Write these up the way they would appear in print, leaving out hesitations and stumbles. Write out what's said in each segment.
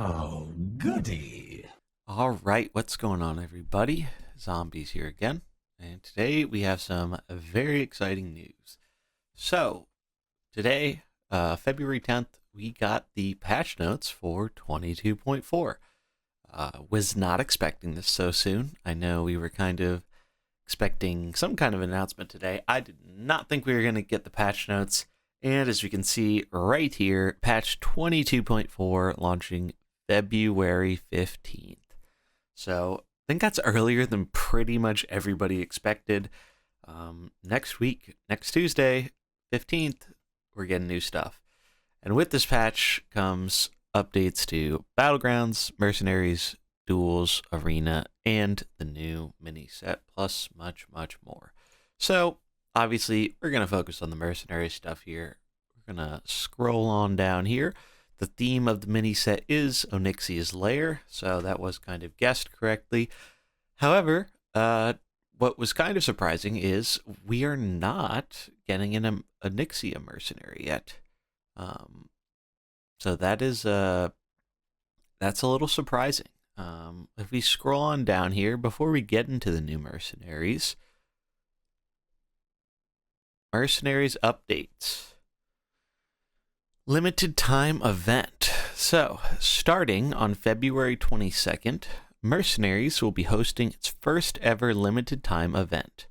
Oh, goody. All right, what's going on, everybody? Zombies here again, and today we have some very exciting news. So, today, February 10th, we got the patch notes for 22.4. Was not expecting this so soon. I know we were kind of expecting some kind of announcement today. I did not think we were going to get the patch notes, and as we can see right here, patch 22.4 launching February 15th. So I think that's earlier than pretty much everybody expected. Next week, next Tuesday, 15th, we're getting new stuff. And with this patch comes updates to Battlegrounds, Mercenaries, Duels, Arena, and the new mini set, plus much, much more. So obviously, we're going to focus on the Mercenary stuff here. We're going to scroll on down here. The theme of the mini set is Onyxia's Lair, so that was kind of guessed correctly. However, what was kind of surprising is we are not getting an Onyxia mercenary yet. So that is that's a little surprising. If we scroll on down here before we get into the new mercenaries updates. Limited time event. So, starting on February 22nd, Mercenaries will be hosting its first ever limited time event.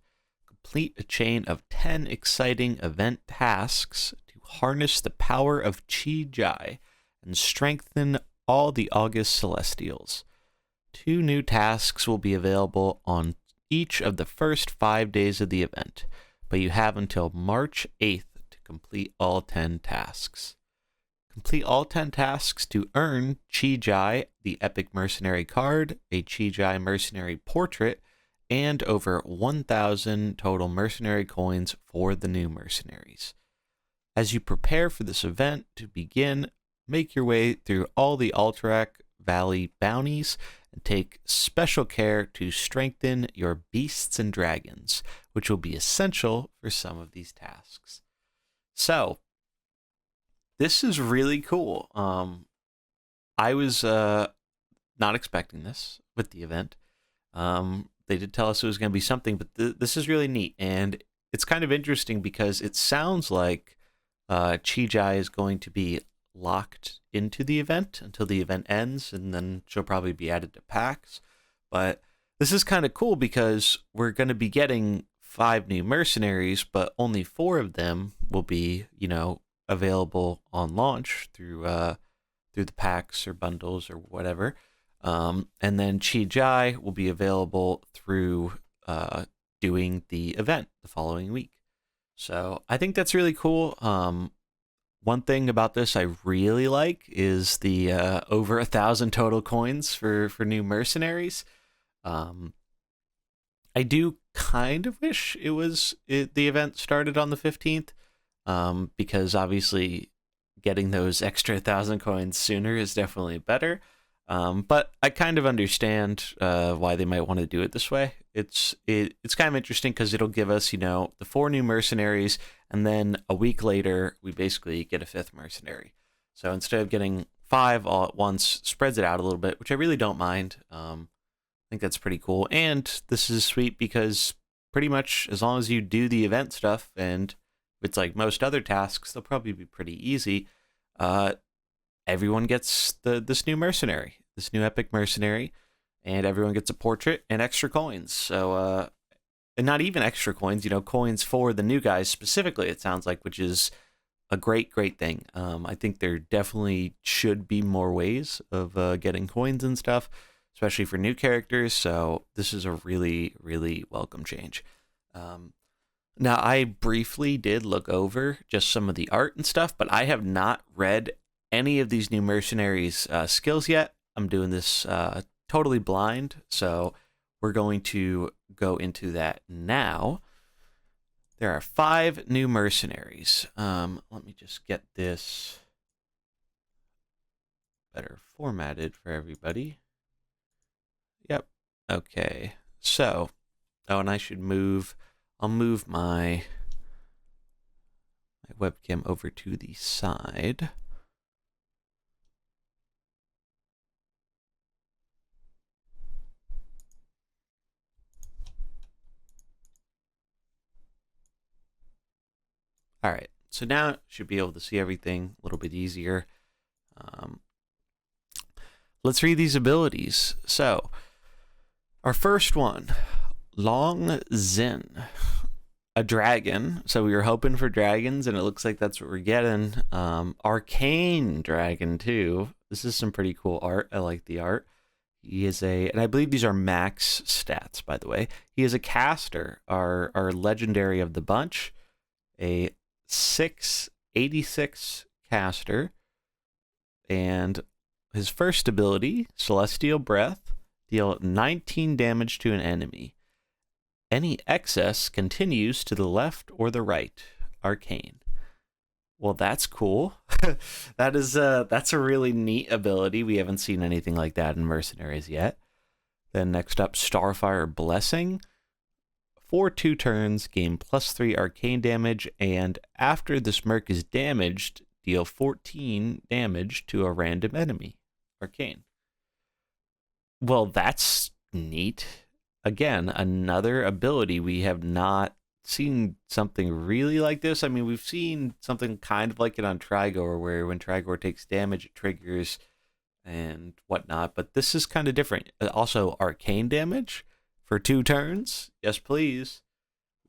Complete a chain of 10 exciting event tasks to harness the power of Chi Jai and strengthen all the August Celestials. 2 new tasks will be available on each of the first 5 days of the event, but you have until March 8th to complete all 10 tasks. Complete all 10 tasks to earn Chi Jai, the Epic Mercenary card, a Chi Jai Mercenary portrait, and over 1,000 total mercenary coins for the new mercenaries. As you prepare for this event to begin, make your way through all the Alterac Valley bounties and take special care to strengthen your beasts and dragons, which will be essential for some of these tasks. So, this is really cool. I was not expecting this with the event. They did tell us it was going to be something, but this is really neat. And it's kind of interesting because it sounds like Chi Jai is going to be locked into the event until the event ends, and then she'll probably be added to packs. But this is kind of cool because we're going to be getting 5 new mercenaries, but only 4 of them will be, available on launch through the packs or bundles or whatever. And then Chi Jai will be available through doing the event the following week. So I think that's really cool. One thing about this I really like is the over 1,000 total coins for new mercenaries. I do kind of wish the event started on the 15th. Because obviously getting those extra 1,000 coins sooner is definitely better. But I kind of understand why they might want to do it this way. It's kind of interesting because it'll give us, the 4 new mercenaries, and then a week later we basically get a 5th mercenary. So instead of getting 5 all at once, spreads it out a little bit, which I really don't mind. I think that's pretty cool, and this is sweet because pretty much as long as you do the event stuff and it's like most other tasks, they'll probably be pretty easy. Everyone gets this new mercenary, this new epic mercenary, and everyone gets a portrait and extra coins. So, and not even extra coins, coins for the new guys specifically, it sounds like, which is a great, great thing. I think there definitely should be more ways of getting coins and stuff, especially for new characters. So this is a really, really welcome change. Now, I briefly did look over just some of the art and stuff, but I have not read any of these new mercenaries' skills yet. I'm doing this totally blind, so we're going to go into that now. There are 5 new mercenaries. Let me just get this better formatted for everybody. Yep. Okay. So, and I should I'll move my webcam over to the side. All right, so now should be able to see everything a little bit easier. Um, let's read these abilities. So, our first one, Long Zin, a dragon. So we were hoping for dragons, and it looks like that's what we're getting. Arcane dragon too. This is some pretty cool art. I like the art. He is and I believe these are max stats, by the way. He is a caster, our legendary of the bunch, a 686 caster, and his first ability, Celestial Breath, deal 19 damage to an enemy. Any excess continues to the left or the right. Arcane. Well, that's cool. That's a really neat ability. We haven't seen anything like that in Mercenaries yet. Then next up, Starfire Blessing. For 2 turns, gain +3 arcane damage, and after this merc is damaged, deal 14 damage to a random enemy. Arcane. Well, that's neat. Again, another ability. We have not seen something really like this. I mean, we've seen something kind of like it on Trigor, where when Trigor takes damage, it triggers and whatnot. But this is kind of different. Also, arcane damage for 2 turns. Yes, please.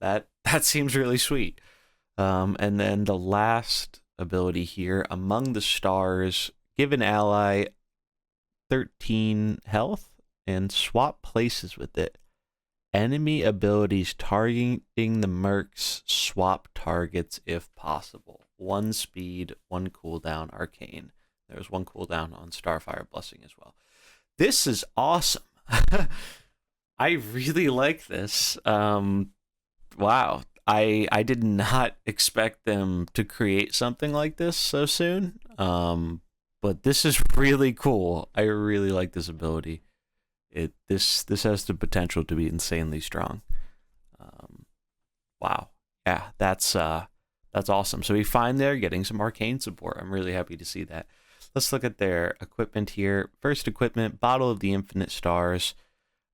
That seems really sweet. And then the last ability here, Among the Stars, give an ally 13 health and swap places with it. Enemy abilities targeting the mercs swap targets if possible. 1 speed, 1 cooldown, arcane. There's 1 cooldown on Starfire Blessing as well. This is awesome. I really like this. Wow. I did not expect them to create something like this so soon. But this is really cool. I really like this ability. This has the potential to be insanely strong. Wow, yeah, that's awesome. So we find they're getting some arcane support. I'm really happy to see that. Let's look at their equipment here. First equipment, Bottle of the Infinite Stars.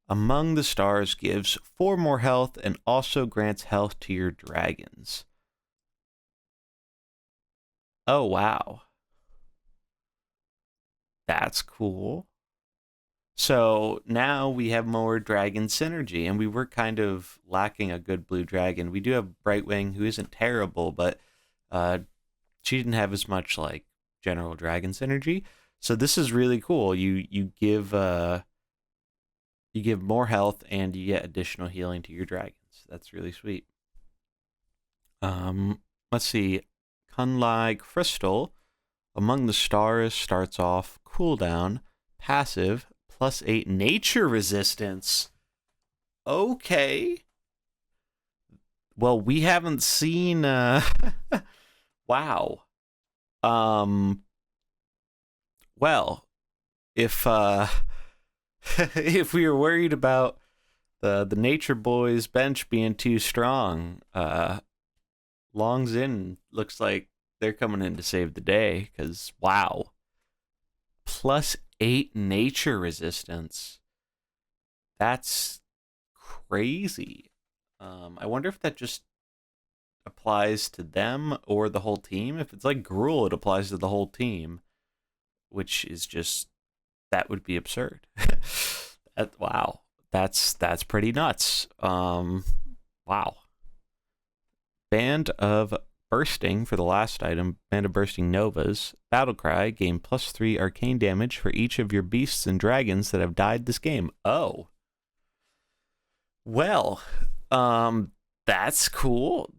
Among the Stars gives 4 more health and also grants health to your dragons. Oh wow, that's cool. So now we have more dragon synergy, and we were kind of lacking a good blue dragon. We do have Brightwing, who isn't terrible, but she didn't have as much like general dragon synergy. So this is really cool. You give more health and you get additional healing to your dragons. That's really sweet. Let's see, Kunlai Crystal, Among the Stars starts off cooldown, passive, +8 nature resistance. Okay. Well, we haven't seen wow. Well, if if we were worried about the Nature Boys bench being too strong, Long's in looks like they're coming in to save the day, cuz wow. +8 nature resistance. That's crazy. I wonder if that just applies to them or the whole team. If it's like Gruul, it applies to the whole team, which is just, that would be absurd. Wow, that's pretty nuts. Wow. Band of Bursting for the last item, Band of Bursting Novas. Battlecry, gain +3 arcane damage for each of your beasts and dragons that have died this game. Oh. Well, that's cool.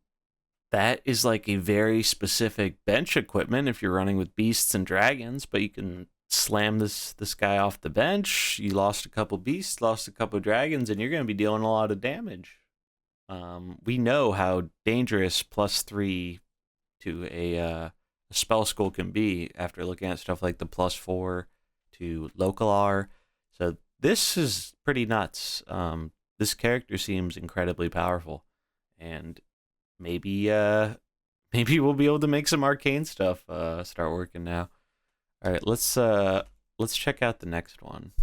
That is like a very specific bench equipment if you're running with beasts and dragons, but you can slam this guy off the bench. You lost a couple beasts, lost a couple dragons, and you're going to be dealing a lot of damage. We know how dangerous +3 to a spell school can be after looking at stuff like the +4 to local R. So this is pretty nuts. This character seems incredibly powerful, and maybe we'll be able to make some arcane stuff start working now. All right, let's check out the next one.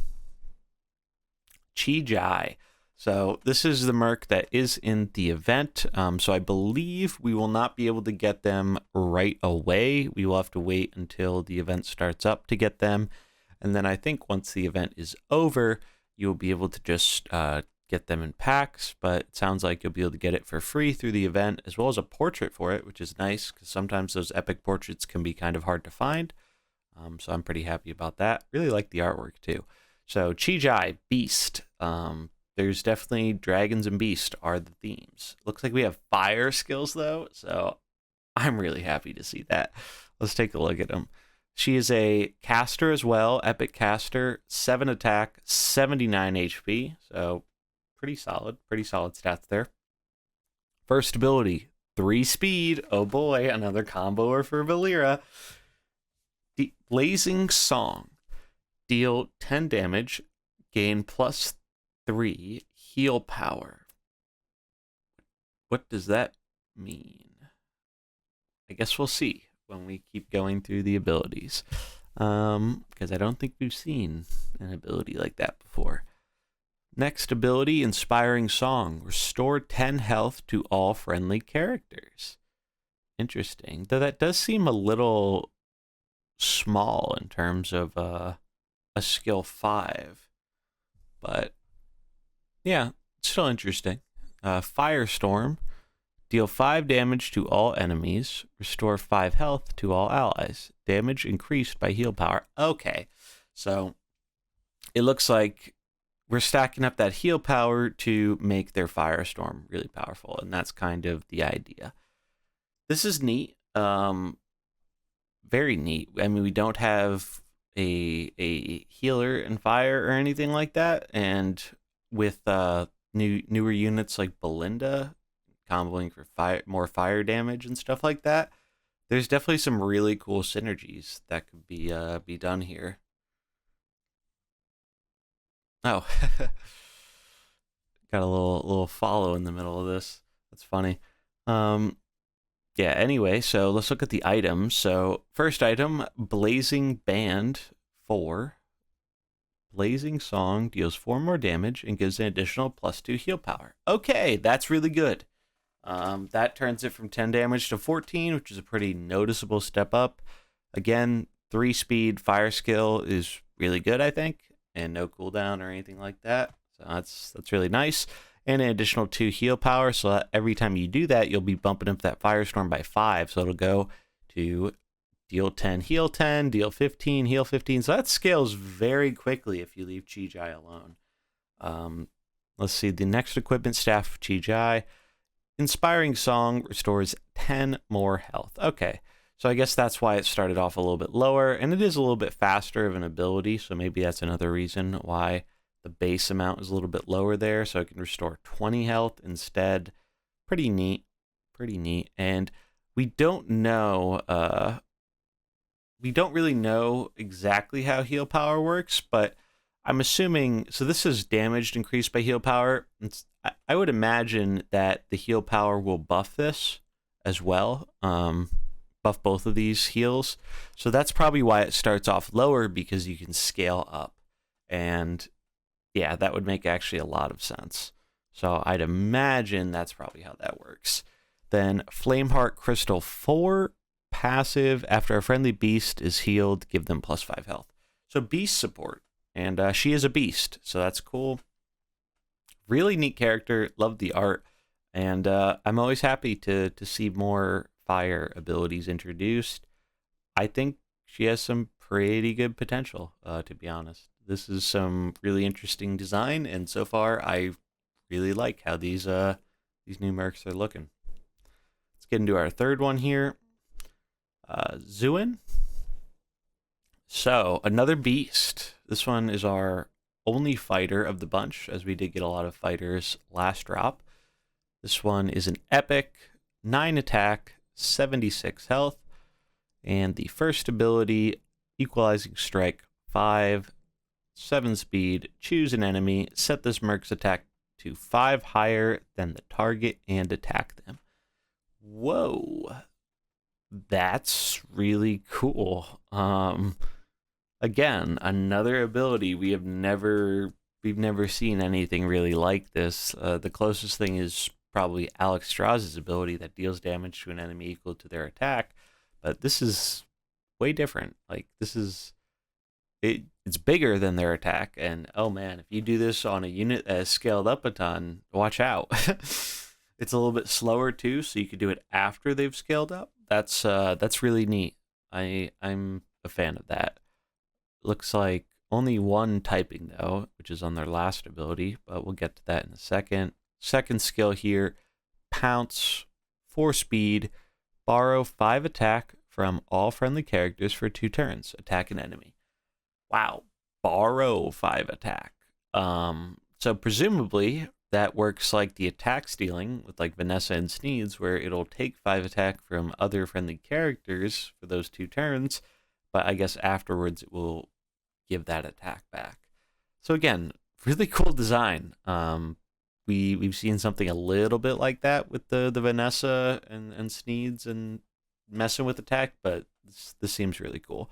Chi Jai. So this is the Merc that is in the event. So I believe we will not be able to get them right away. We will have to wait until the event starts up to get them. And then I think once the event is over, you'll be able to just get them in packs. But it sounds like you'll be able to get it for free through the event, as well as a portrait for it, which is nice because sometimes those epic portraits can be kind of hard to find. So I'm pretty happy about that. Really like the artwork too. So Chijai, Beast. There's definitely dragons and beast are the themes. Looks like we have fire skills though, so I'm really happy to see that. Let's take a look at them. She is a caster as well, epic caster, 7 attack, 79 HP, so pretty solid stats there. First ability, 3 speed. Oh boy, another comboer for Valera. Blazing Song. Deal 10 damage, gain +3 heal power. What does that mean? I guess we'll see when we keep going through the abilities. Because I don't think we've seen an ability like that before. Next ability, Inspiring Song. Restore 10 health to all friendly characters. Interesting. Though that does seem a little small in terms of a skill 5. But yeah, it's still interesting. Firestorm. Deal 5 damage to all enemies. Restore 5 health to all allies. Damage increased by heal power. Okay, so it looks like we're stacking up that heal power to make their Firestorm really powerful, and that's kind of the idea. This is neat. Very neat. I mean, we don't have a healer in fire or anything like that, and with newer units like Belinda comboing for more fire damage and stuff like that, there's definitely some really cool synergies that could be done here. Oh, got a little follow in the middle of this. That's funny. Yeah, anyway, so let's look at the items. So first item, Blazing Band 4. Blazing Song deals 4 more damage and gives an additional +2 heal power. Okay, that's really good. That turns it from 10 damage to 14, which is a pretty noticeable step up. Again, 3 speed fire skill is really good, I think, and no cooldown or anything like that. So that's really nice. And an additional 2 heal power, so that every time you do that, you'll be bumping up that Firestorm by 5. So it'll go to deal 10, heal 10, deal 15, heal 15. So that scales very quickly if you leave Chijai alone. Let's see, the next equipment staff of Chijai. Inspiring Song restores 10 more health. Okay, so I guess that's why it started off a little bit lower, and it is a little bit faster of an ability, so maybe that's another reason why the base amount is a little bit lower there, so it can restore 20 health instead. Pretty neat. And we don't know, we don't really know exactly how heal power works, but I'm assuming, so this is damage increased by heal power. I would imagine that the heal power will buff this as well, buff both of these heals. So that's probably why it starts off lower, because you can scale up. And yeah, that would make actually a lot of sense. So I'd imagine that's probably how that works. Then Flameheart Crystal 4, passive. After a friendly beast is healed, give them +5 health. So beast support. And she is a beast, so that's cool. Really neat character. Love the art. And I'm always happy to see more fire abilities introduced. I think she has some pretty good potential, to be honest. This is some really interesting design, and so far I really like how these new Mercs are looking. Let's get into our third one here. Zuin. So another beast. This one is our only fighter of the bunch, as we did get a lot of fighters last drop. This one is an epic, 9 attack, 76 health, and the first ability, Equalizing Strike 5, 7 speed, choose an enemy, set this Merc's attack to 5 higher than the target and attack them. Whoa, that's really cool. Again, another ability we have never we've never seen anything really like this. The closest thing is probably Alex Strauss's ability that deals damage to an enemy equal to their attack, but this is way different. Like, this is it's bigger than their attack, and oh man, if you do this on a unit that is scaled up a ton, watch out. It's a little bit slower too, so you could do it after they've scaled up. That's really neat. I'm a fan of that. Looks like only one typing though, which is on their last ability, but we'll get to that in a second. Second skill here, Pounce, 4 speed, borrow 5 attack from all friendly characters for 2 turns. Attack an enemy. Wow, borrow 5 attack. So presumably that works like the attack stealing with like Vanessa and Sneeds, where it'll take 5 attack from other friendly characters for those 2 turns, but I guess afterwards it will give that attack back. So again, really cool design. We've seen something a little bit like that with the Vanessa and Sneeds and messing with attack, but this seems really cool.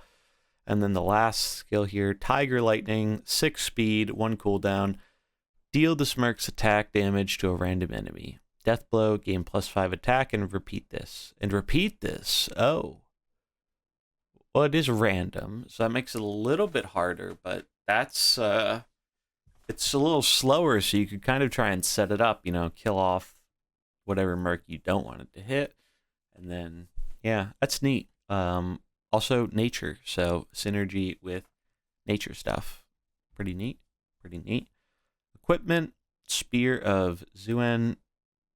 And then the last skill here, Tiger Lightning, 6 speed, 1 cooldown. Deal the Mercs attack damage to a random enemy. Death blow, gain +5 attack, and repeat this. And repeat this. Oh. Well, it is random, so that makes it a little bit harder, but that's it's a little slower, so you could kind of try and set it up, kill off whatever Merc you don't want it to hit. And then, yeah, that's neat. Also, nature, so synergy with nature stuff. Pretty neat. Equipment, Spear of Zuen.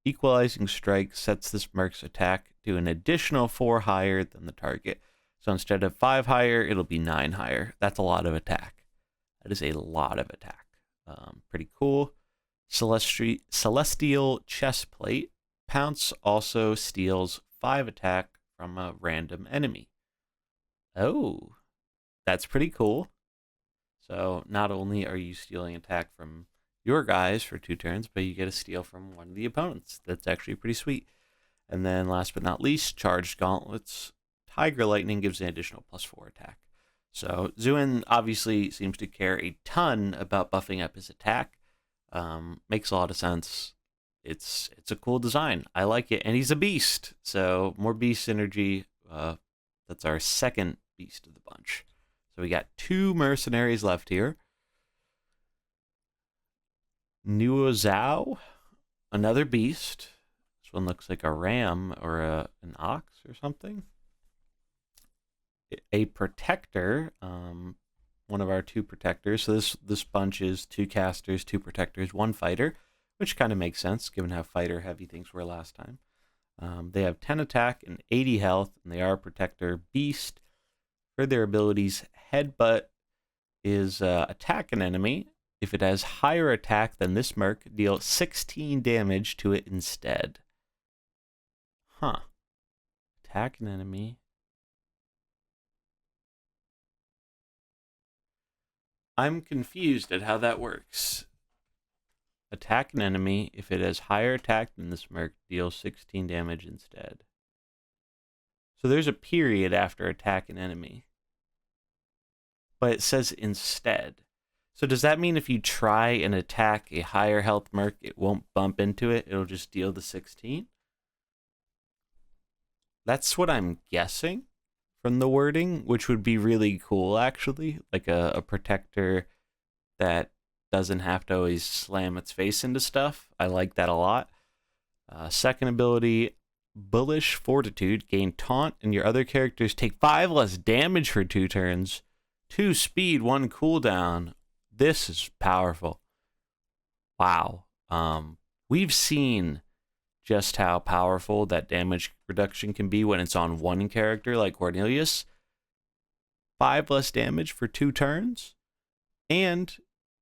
Equalizing Strike sets this Merc's attack to an additional 4 higher than the target. So instead of 5 higher, it'll be 9 higher. That's a lot of attack. That is a lot of attack. Pretty cool. Celestial Chestplate. Pounce also steals 5 attack from a random enemy. Oh, that's pretty cool. So not only are you stealing attack from your guys for 2 turns, but you get a steal from one of the opponents. That's actually pretty sweet. And then last but not least, Charged Gauntlets. Tiger Lightning gives an additional +4 attack. So Zuen obviously seems to care a ton about buffing up his attack. Makes a lot of sense. It's a cool design. I like it. And he's a beast. So more beast synergy. That's our second beast of the bunch. So we got 2 mercenaries left here. Nuo Zhao, another beast. This one looks like a ram or an ox or something. A protector, one of our 2 protectors. So this bunch is 2 casters, 2 protectors, 1 fighter, which kind of makes sense given how fighter heavy things were last time. They have 10 attack and 80 health, and they are a protector beast. For their abilities, Headbutt is attack an enemy. If it has higher attack than this Merc, deal 16 damage to it instead. Huh. Attack an enemy. I'm confused at how that works. Attack an enemy. If it has higher attack than this Merc, deal 16 damage instead. So there's a period after attack an enemy. But it says instead. So does that mean if you try and attack a higher health Merc, it won't bump into it? It'll just deal the 16? That's what I'm guessing from the wording, which would be really cool, actually. Like a protector that doesn't have to always slam its face into stuff. I like that a lot. Second ability, Bullish Fortitude. Gain taunt, and your other characters take 5 less damage for 2 turns. 2 speed, 1 cooldown. This is powerful. Wow. We've seen just how powerful that damage reduction can be when it's on one character like Cornelius. 5 less damage for 2 turns. And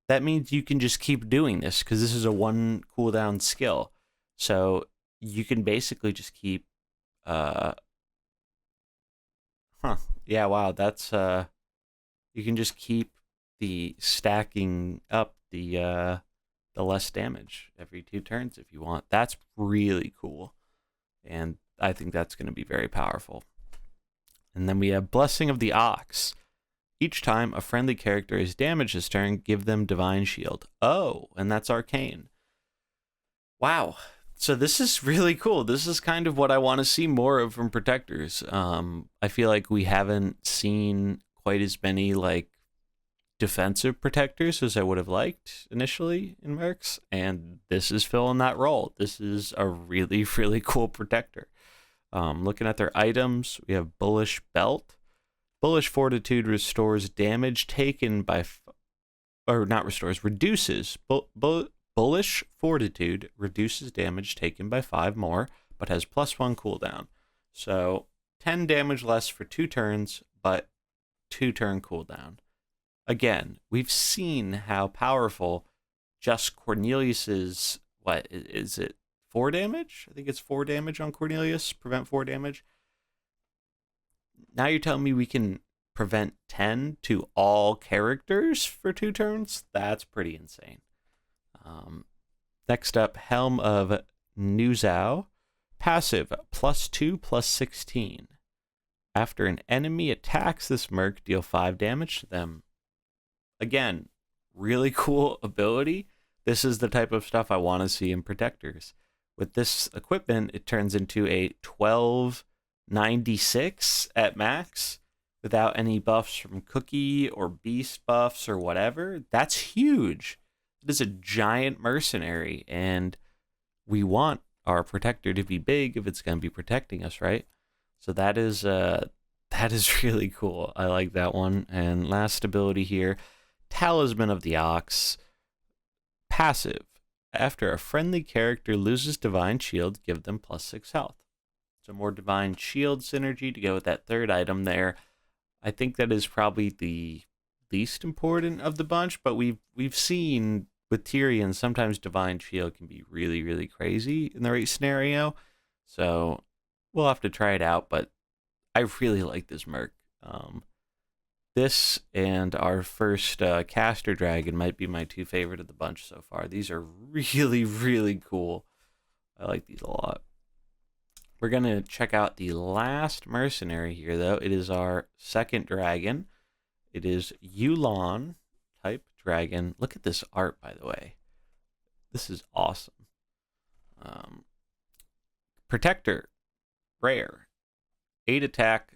that means you can just keep doing this because this is a 1 cooldown skill. So you can basically just keep... Yeah, wow, that's... You can just keep the stacking up the less damage every 2 turns if you want. That's really cool. And I think that's going to be very powerful. And then we have Blessing of the Ox. Each time a friendly character is damaged this turn, give them Divine Shield. Oh, and that's Arcane. Wow. So this is really cool. This is kind of what I want to see more of from Protectors. I feel like we haven't seen quite as many like defensive Protectors as I would have liked initially in Mercs, and this is filling that role. This is a really, really cool Protector. Looking at their items, we have Bullish Belt. Bullish Fortitude restores damage taken by, or not restores, reduces. Bullish Fortitude reduces damage taken by 5 more, but has +1 cooldown. So 10 damage less for 2 turns, but 2 turn cooldown. Again, we've seen how powerful just Cornelius's, what is it, 4 damage? I think it's 4 damage on Cornelius, prevent 4 damage. Now you're telling me we can prevent 10 to all characters for 2 turns? That's pretty insane. Next up, Helm of Nuzao. Passive, +2/+16. After an enemy attacks this merc, deal 5 damage to them. Again, really cool ability. This is the type of stuff I want to see in Protectors. With this equipment, it turns into a 1296 at max without any buffs from Cookie or Beast buffs or whatever. That's huge. It is a giant mercenary, and we want our Protector to be big if it's going to be protecting us, right? So that is really cool. I like that one. And last ability here, Talisman of the Ox. Passive. After a friendly character loses Divine Shield, give them +6 health. So more Divine Shield synergy to go with that third item there. I think that is probably the least important of the bunch, but we've seen with Tyrion, sometimes Divine Shield can be really, really crazy in the right scenario. So we'll have to try it out, but I really like this Merc. This and our first Caster Dragon might be my 2 favorite of the bunch so far. These are really, really cool. I like these a lot. We're going to check out the last mercenary here, though. It is our second dragon. It is Yulon type dragon. Look at this art, by the way. This is awesome. Protector, rare. 8 attack,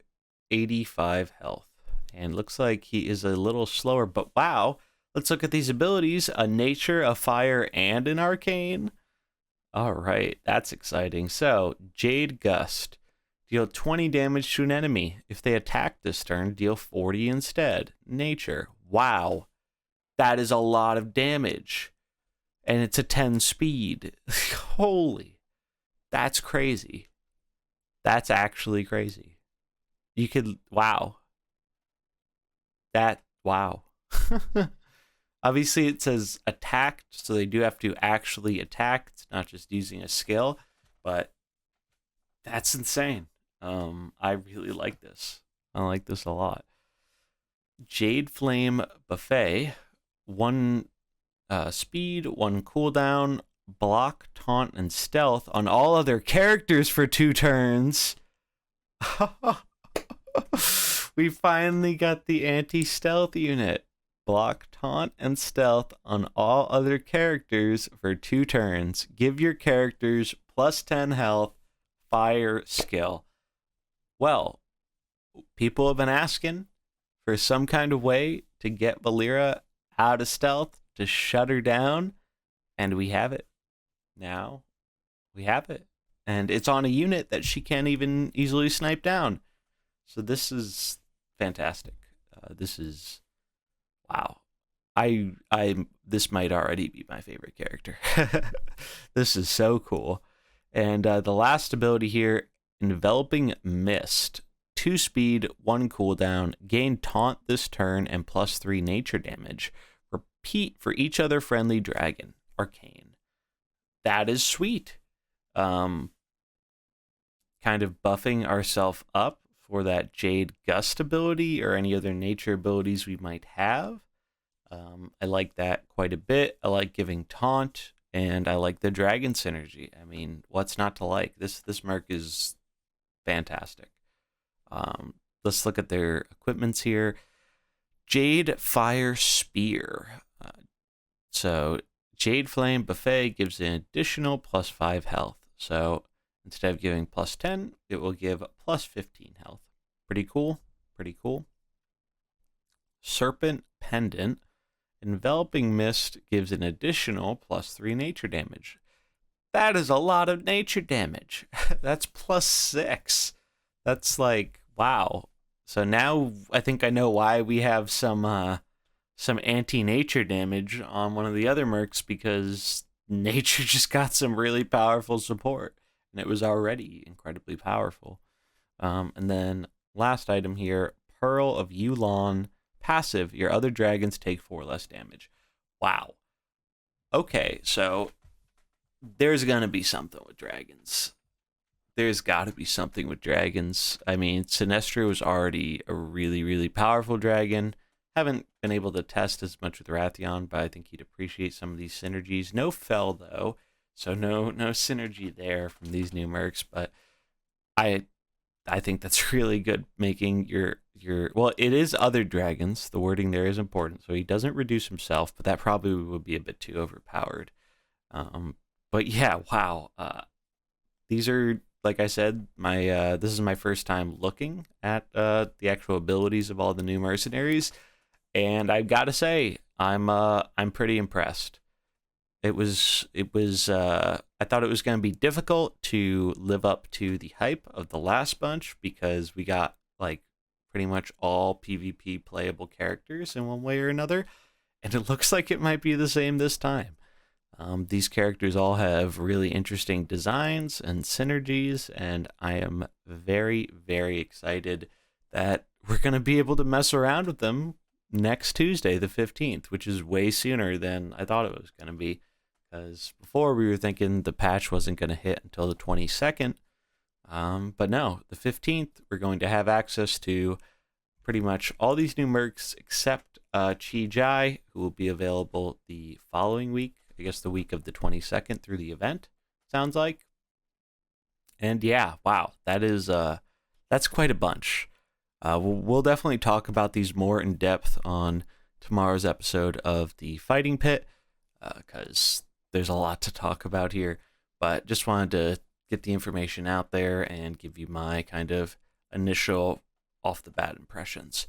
85 health. And looks like he is a little slower, but wow. Let's look at these abilities. A nature, a fire, and an arcane. All right, that's exciting. So, Jade Gust. Deal 20 damage to an enemy. If they attack this turn, deal 40 instead. Nature. Wow. That is a lot of damage. And it's a 10 speed. Holy. That's crazy. That's actually crazy. You could, wow. Wow. Obviously it says attacked, so they do have to actually attack. It's not just using a skill, but that's insane. I really like this. I like this a lot. Jade Flame Buffet, 1 speed, 1 cooldown, block, taunt, and stealth on all other characters for 2 turns. We finally got the anti-stealth unit. Block, taunt, and stealth on all other characters for 2 turns. Give your characters +10 health, fire skill. Well, people have been asking for some kind of way to get Valera out of stealth, to shut her down, and we have it. Now, we have it. And it's on a unit that she can't even easily snipe down. So this is fantastic. This is, wow. This might already be my favorite character. This is so cool. And the last ability here, Enveloping Mist. 2 speed, 1 cooldown, gain taunt this turn and +3 nature damage. Repeat for each other friendly dragon. Arcane. That is sweet. Kind of buffing ourselves up for that Jade Gust ability or any other nature abilities we might have. I like that quite a bit. I like giving taunt, and I like the dragon synergy. I mean, what's not to like? This Merc is fantastic. Let's look at their equipments here. Jade Fire Spear. So Jade Flame Buffet gives an additional +5 health. So instead of giving +10, it will give +15 health. Pretty cool. Pretty cool. Serpent Pendant. Enveloping Mist gives an additional +3 nature damage. That is a lot of nature damage. That's +6. That's like, wow. So now I think I know why we have some anti-nature damage on one of the other mercs, because nature just got some really powerful support, and it was already incredibly powerful. And then last item here, Pearl of Yulon. Passive, your other dragons take 4 less damage. Wow. Okay, so there's going to be something with dragons. There's got to be something with dragons. I mean, Sinestro was already a really, really powerful dragon. Haven't been able to test as much with Rathion, but I think he'd appreciate some of these synergies. No Fel, though, so no synergy there from these new mercs, but I think that's really good, making your well, it is other dragons. The wording there is important. So he doesn't reduce himself, but that probably would be a bit too overpowered. But yeah, wow. These are, like I said, my this is my first time looking at the actual abilities of all the new mercenaries, and I've got to say, I'm pretty impressed. It was I thought it was going to be difficult to live up to the hype of the last bunch, because we got like pretty much all PvP playable characters in one way or another, and it looks like it might be the same this time. These characters all have really interesting designs and synergies, and I am very, very excited that we're going to be able to mess around with them next Tuesday, the 15th, which is way sooner than I thought it was going to be. Because before we were thinking the patch wasn't going to hit until the 22nd. But no, the 15th, we're going to have access to pretty much all these new mercs except Chi Jai, who will be available the following week. I guess the week of the 22nd through the event, sounds like. And yeah, wow, that's quite a bunch. We'll definitely talk about these more in depth on tomorrow's episode of the Fighting Pit, because there's a lot to talk about here, but just wanted to get the information out there and give you my kind of initial off the bat impressions.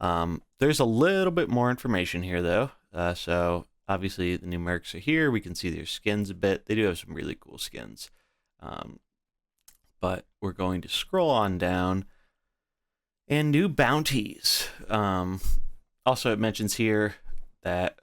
There's a little bit more information here though. So obviously the new mercs are here. We can see their skins a bit. They do have some really cool skins. But we're going to scroll on down, and new bounties. Also it mentions here that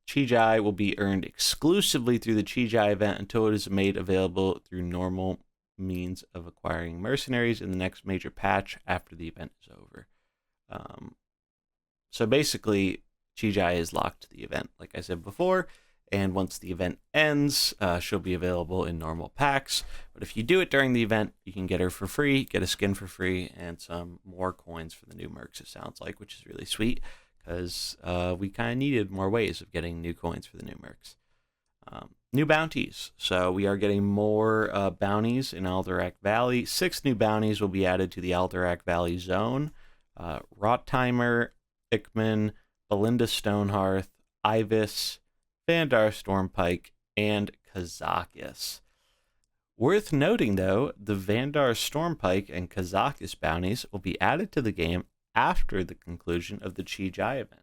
Chi-Jai will be earned exclusively through the Chi-Jai event until it is made available through normal means of acquiring mercenaries in the next major patch after the event is over. So basically, Chi-Jai is locked to the event, like I said before, and once the event ends, she'll be available in normal packs. But if you do it during the event, you can get her for free, get a skin for free, and some more coins for the new mercs, it sounds like, which is really sweet, because we kind of needed more ways of getting new coins for the new mercs. New bounties. So we are getting more bounties in Alderac Valley. 6 new bounties will be added to the Alderac Valley zone. Rottimer, Ickman, Belinda Stonehearth, Ivis, Vandar Stormpike, and Kazakis. Worth noting, though, the Vandar Stormpike and Kazakis bounties will be added to the game after the conclusion of the Chi-Jai event.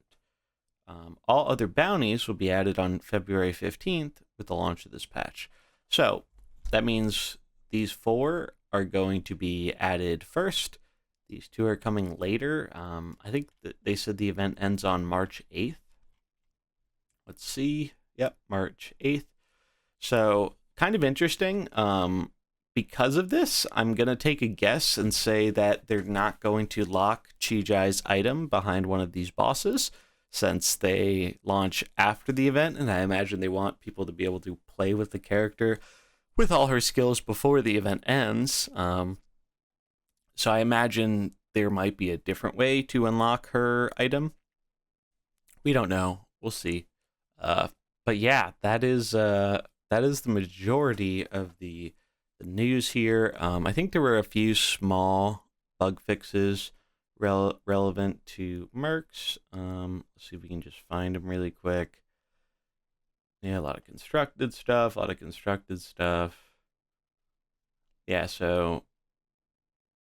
All other bounties will be added on February 15th with the launch of this patch. So that means these 4 are going to be added first. These 2 are coming later. I think that they said the event ends on March 8th. Let's see. Yep, March 8th. So kind of interesting. Because of this, I'm going to take a guess and say that they're not going to lock Chi-Jai's item behind one of these bosses, since they launch after the event, and I imagine they want people to be able to play with the character with all her skills before the event ends. So I imagine there might be a different way to unlock her item. We don't know. We'll see. But yeah, that is the majority of the news here. I think there were a few small bug fixes relevant to Mercs. Let's see if we can just find them really quick. Yeah, a lot of constructed stuff, Yeah, so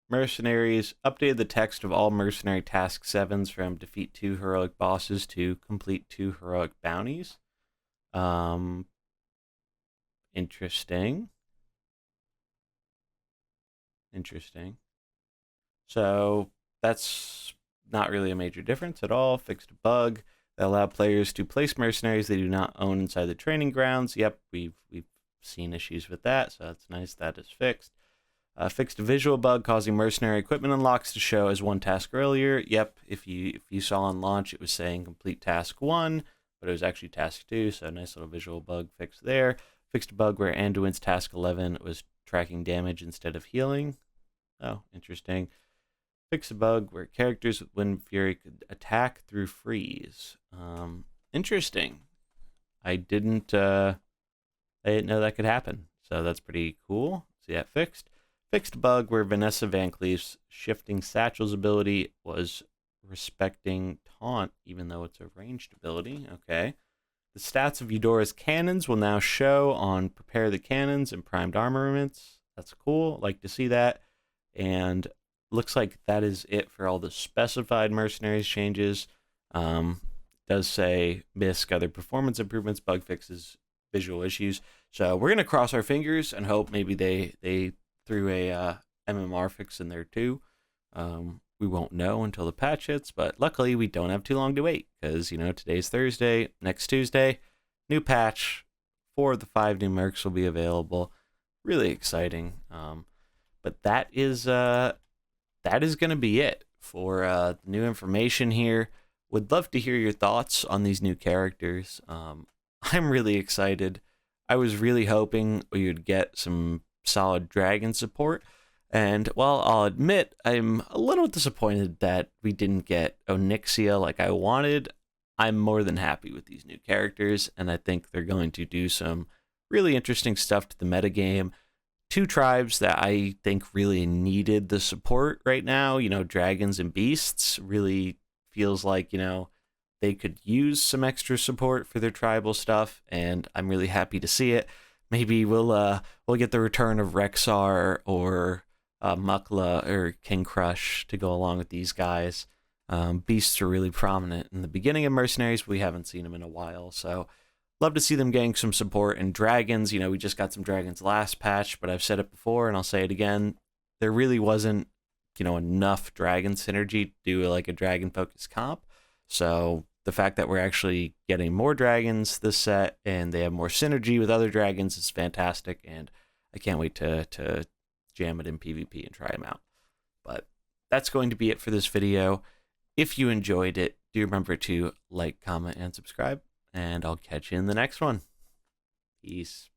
Mercenaries updated the text of all mercenary task 7s from defeat 2 heroic bosses to complete 2 heroic bounties. Interesting. So that's not really a major difference at all. Fixed a bug that allowed players to place mercenaries they do not own inside the training grounds. Yep, we've seen issues with that, so that's nice. That is fixed. Fixed a visual bug causing mercenary equipment unlocks to show as one task earlier. Yep, if you saw on launch, it was saying complete task 1, but it was actually task 2, so nice little visual bug fix there. Fixed a bug where Anduin's task 11 was tracking damage instead of healing. Oh, interesting. Fixed a bug where characters with Wind Fury could attack through freeze. Interesting. I didn't know that could happen, so that's pretty cool. See that fixed. Fixed a bug where Vanessa Van Cleef's shifting satchel's ability was respecting taunt, even though it's a ranged ability. Okay. The stats of Eudora's cannons will now show on prepare the cannons and primed armaments. That's cool. Like to see that. And looks like that is it for all the specified mercenaries changes. Does say MISC, other performance improvements, bug fixes, visual issues. So we're gonna cross our fingers and hope maybe they threw a MMR fix in there too. We won't know until the patch hits, but luckily we don't have too long to wait because today's Thursday. Next Tuesday, new patch. 4 of the 5 new Mercs will be available. Really exciting. But that is going to be it for the new information here. Would love to hear your thoughts on these new characters. I'm really excited. I was really hoping we would get some solid dragon support. And while I'll admit I'm a little disappointed that we didn't get Onyxia like I wanted, I'm more than happy with these new characters, and I think they're going to do some really interesting stuff to the metagame. 2 tribes that I think really needed the support right now, dragons and beasts, really feels like, they could use some extra support for their tribal stuff, and I'm really happy to see it. Maybe we'll get the return of Rexar or Mukla or King Crush to go along with these guys. Beasts are really prominent in the beginning of Mercenaries. We haven't seen them in a while, so love to see them getting some support. And dragons, we just got some dragons last patch, but I've said it before and I'll say it again. There really wasn't, enough dragon synergy to do like a dragon focused comp. So the fact that we're actually getting more dragons this set and they have more synergy with other dragons is fantastic. And I can't wait to jam it in PvP and try them out. But that's going to be it for this video. If you enjoyed it, do remember to like, comment, and subscribe. And I'll catch you in the next one. Peace.